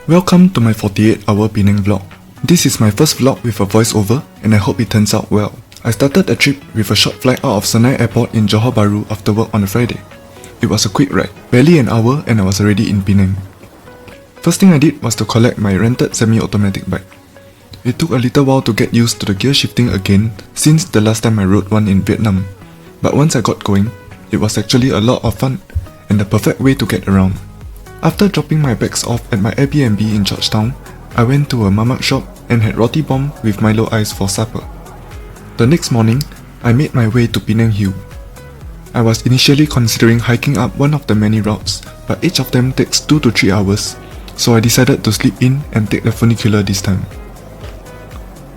Welcome to my 48-hour Penang vlog. This is my first vlog with a voiceover and I hope it turns out well. I started the trip with a short flight out of Senai Airport in Johor Bahru after work on a Friday. It was a quick ride, barely an hour and I was already in Penang. First thing I did was to collect my rented semi-automatic bike. It took a little while to get used to the gear shifting again since the last time I rode one in Vietnam. But once I got going, it was actually a lot of fun and the perfect way to get around. After dropping my bags off at my Airbnb in Georgetown, I went to a mamak shop and had roti bomb with Milo ice for supper. The next morning, I made my way to Penang Hill. I was initially considering hiking up one of the many routes, but each of them takes 2 to 3 hours, so I decided to sleep in and take the funicular this time.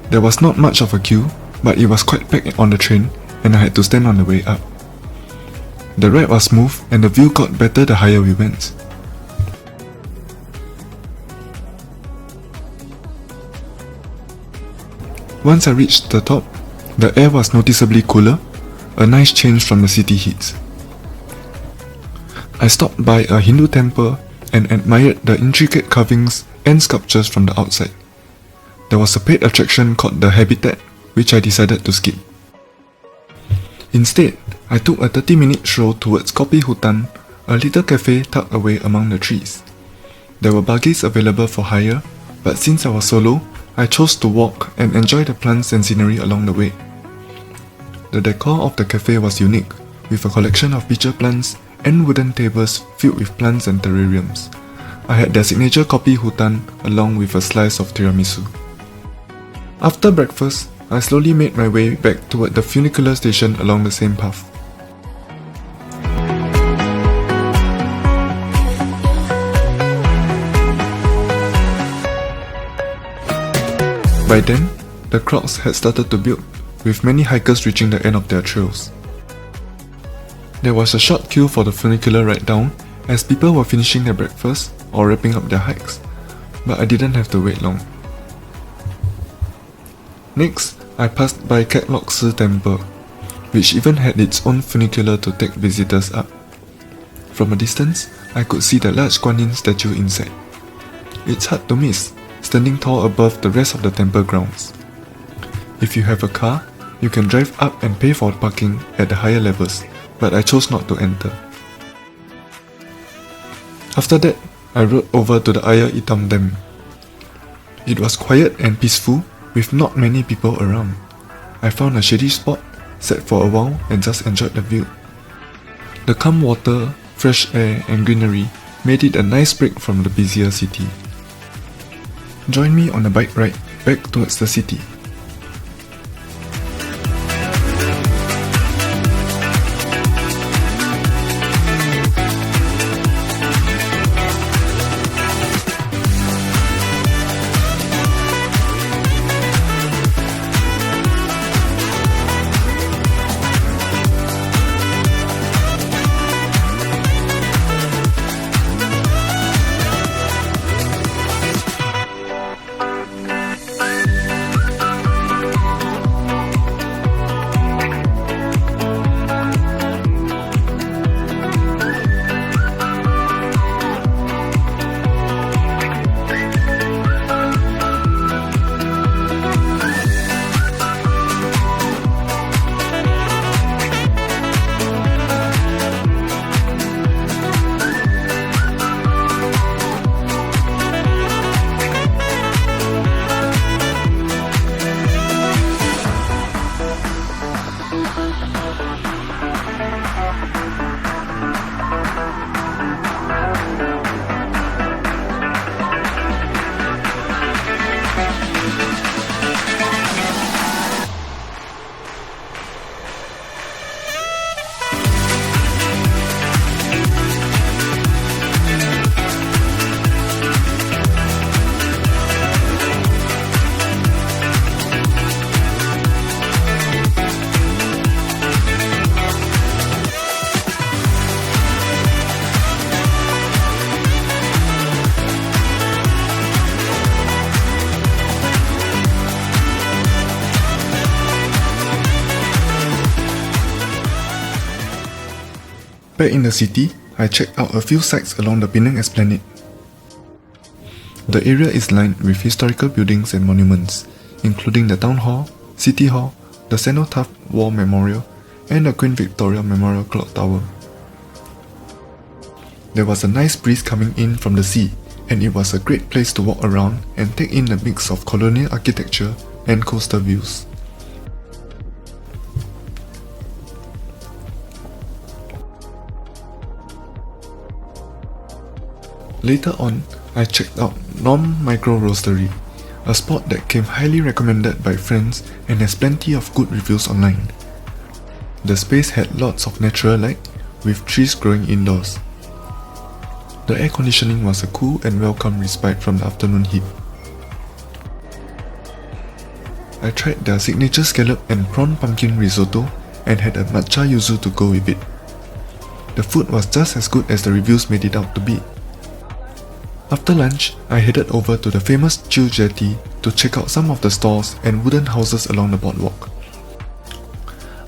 There was not much of a queue, but it was quite packed on the train and I had to stand on the way up. The ride was smooth and the view got better the higher we went. Once I reached the top, the air was noticeably cooler, a nice change from the city heat. I stopped by a Hindu temple and admired the intricate carvings and sculptures from the outside. There was a paid attraction called the Habitat, which I decided to skip. Instead, I took a 30-minute stroll towards Kopi Hutan, a little cafe tucked away among the trees. There were buggies available for hire, but since I was solo, I chose to walk and enjoy the plants and scenery along the way. The decor of the cafe was unique, with a collection of pitcher plants and wooden tables filled with plants and terrariums. I had their signature Kopi Hutan along with a slice of tiramisu. After breakfast, I slowly made my way back toward the funicular station along the same path. By then, the crowds had started to build, with many hikers reaching the end of their trails. There was a short queue for the funicular ride down as people were finishing their breakfast or wrapping up their hikes, but I didn't have to wait long. Next, I passed by Kek Lok Si Temple, which even had its own funicular to take visitors up. From a distance, I could see the large Guan Yin Statue inside. It's hard to miss, standing tall above the rest of the temple grounds. If you have a car, you can drive up and pay for parking at the higher levels, but I chose not to enter. After that, I rode over to the Itam Dam. It was quiet and peaceful, with not many people around. I found a shady spot, sat for a while and just enjoyed the view. The calm water, fresh air and greenery made it a nice break from the busier city. Join me on a bike ride back towards the city. Back in the city, I checked out a few sites along the Penang Esplanade. The area is lined with historical buildings and monuments, including the Town Hall, City Hall, the Cenotaph War Memorial, and the Queen Victoria Memorial Clock Tower. There was a nice breeze coming in from the sea, and it was a great place to walk around and take in a mix of colonial architecture and coastal views. Later on, I checked out Micro Roastery, a spot that came highly recommended by friends and has plenty of good reviews online. The space had lots of natural light, with trees growing indoors. The air conditioning was a cool and welcome respite from the afternoon heat. I tried their signature scallop and prawn pumpkin risotto and had a matcha yuzu to go with it. The food was just as good as the reviews made it out to be. After lunch, I headed over to the famous Chill Jetty to check out some of the stores and wooden houses along the boardwalk.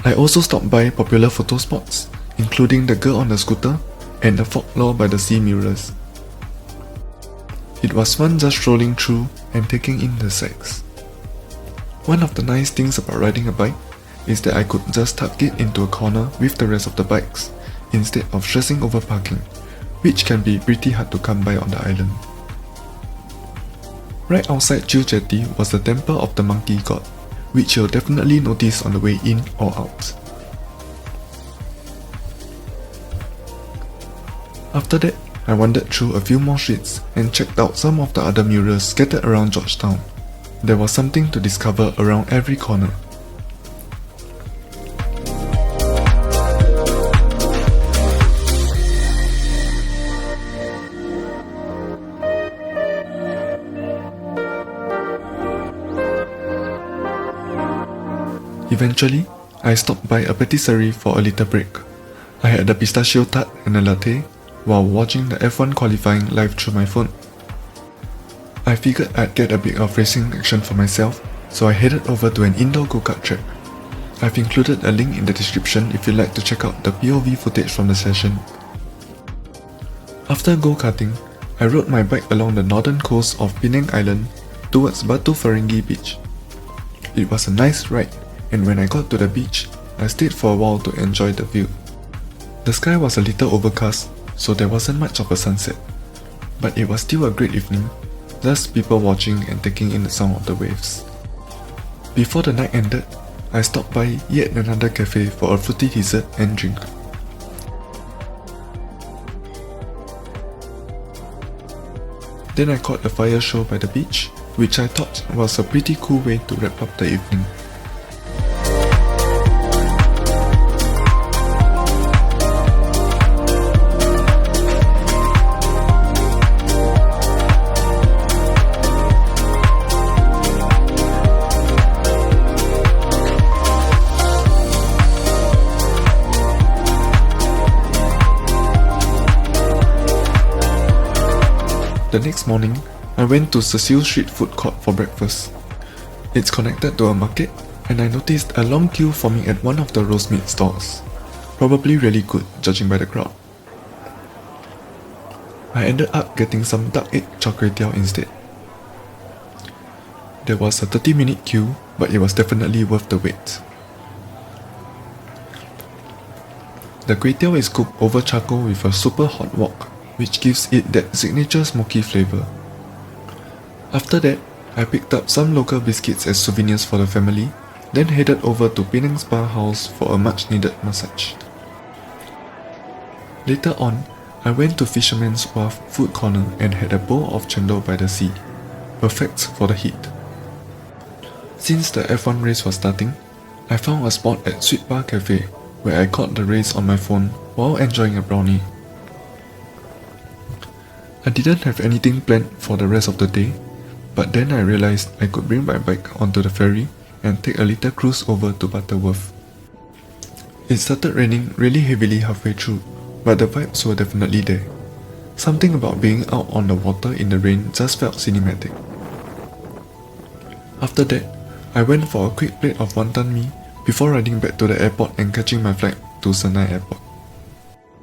I also stopped by popular photo spots, including the girl on the scooter and the folklore by the sea mirrors. It was fun just strolling through and taking in the sights. One of the nice things about riding a bike is that I could just tuck it into a corner with the rest of the bikes, instead of stressing over parking, which can be pretty hard to come by on the island. Right outside Chill Jetty was the Temple of the Monkey God, which you'll definitely notice on the way in or out. After that, I wandered through a few more streets and checked out some of the other murals scattered around Georgetown. There was something to discover around every corner. Eventually, I stopped by a patisserie for a little break. I had a pistachio tart and a latte while watching the F1 qualifying live through my phone. I figured I'd get a bit of racing action for myself, so I headed over to an indoor go-kart track. I've included a link in the description if you'd like to check out the POV footage from the session. After go-karting, I rode my bike along the northern coast of Penang Island towards Batu Ferringhi beach. It was a nice ride, and when I got to the beach, I stayed for a while to enjoy the view. The sky was a little overcast, so there wasn't much of a sunset, but it was still a great evening, just people watching and taking in the sound of the waves. Before the night ended, I stopped by yet another cafe for a fruity dessert and drink. Then I caught a fire show by the beach, which I thought was a pretty cool way to wrap up the evening. The next morning, I went to Cecil Street Food Court for breakfast. It's connected to a market, and I noticed a long queue forming at one of the roast meat stalls. Probably really good, judging by the crowd. I ended up getting some duck egg char kway teow instead. There was a 30-minute queue, but it was definitely worth the wait. The kway teow is cooked over charcoal with a super hot wok, which gives it that signature smoky flavor. After that, I picked up some local biscuits as souvenirs for the family, then headed over to Pinang Spa House for a much needed massage. Later on, I went to Fisherman's Wharf Food Corner and had a bowl of chendol by the sea, perfect for the heat. Since the F1 race was starting, I found a spot at Sweetbar Cafe where I caught the race on my phone while enjoying a brownie. I didn't have anything planned for the rest of the day, but then I realized I could bring my bike onto the ferry and take a little cruise over to Butterworth. It started raining really heavily halfway through, but the vibes were definitely there. Something about being out on the water in the rain just felt cinematic. After that, I went for a quick plate of wonton mee before riding back to the airport and catching my flight to Senai Airport.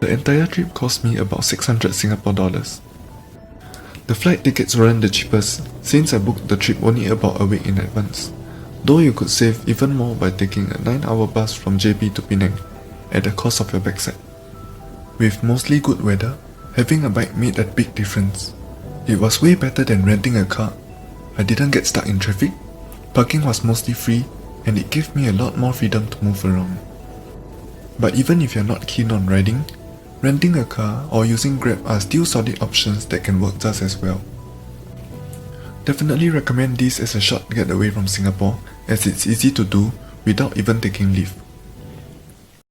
The entire trip cost me about 600 Singapore dollars. The flight tickets weren't the cheapest since I booked the trip only about a week in advance, though you could save even more by taking a 9-hour bus from JB to Penang at the cost of your backside. With mostly good weather, having a bike made a big difference. It was way better than renting a car. I didn't get stuck in traffic, parking was mostly free, and it gave me a lot more freedom to move around. But even if you're not keen on riding, renting a car or using Grab are still solid options that can work just as well. Definitely recommend this as a short getaway from Singapore, as it's easy to do without even taking leave.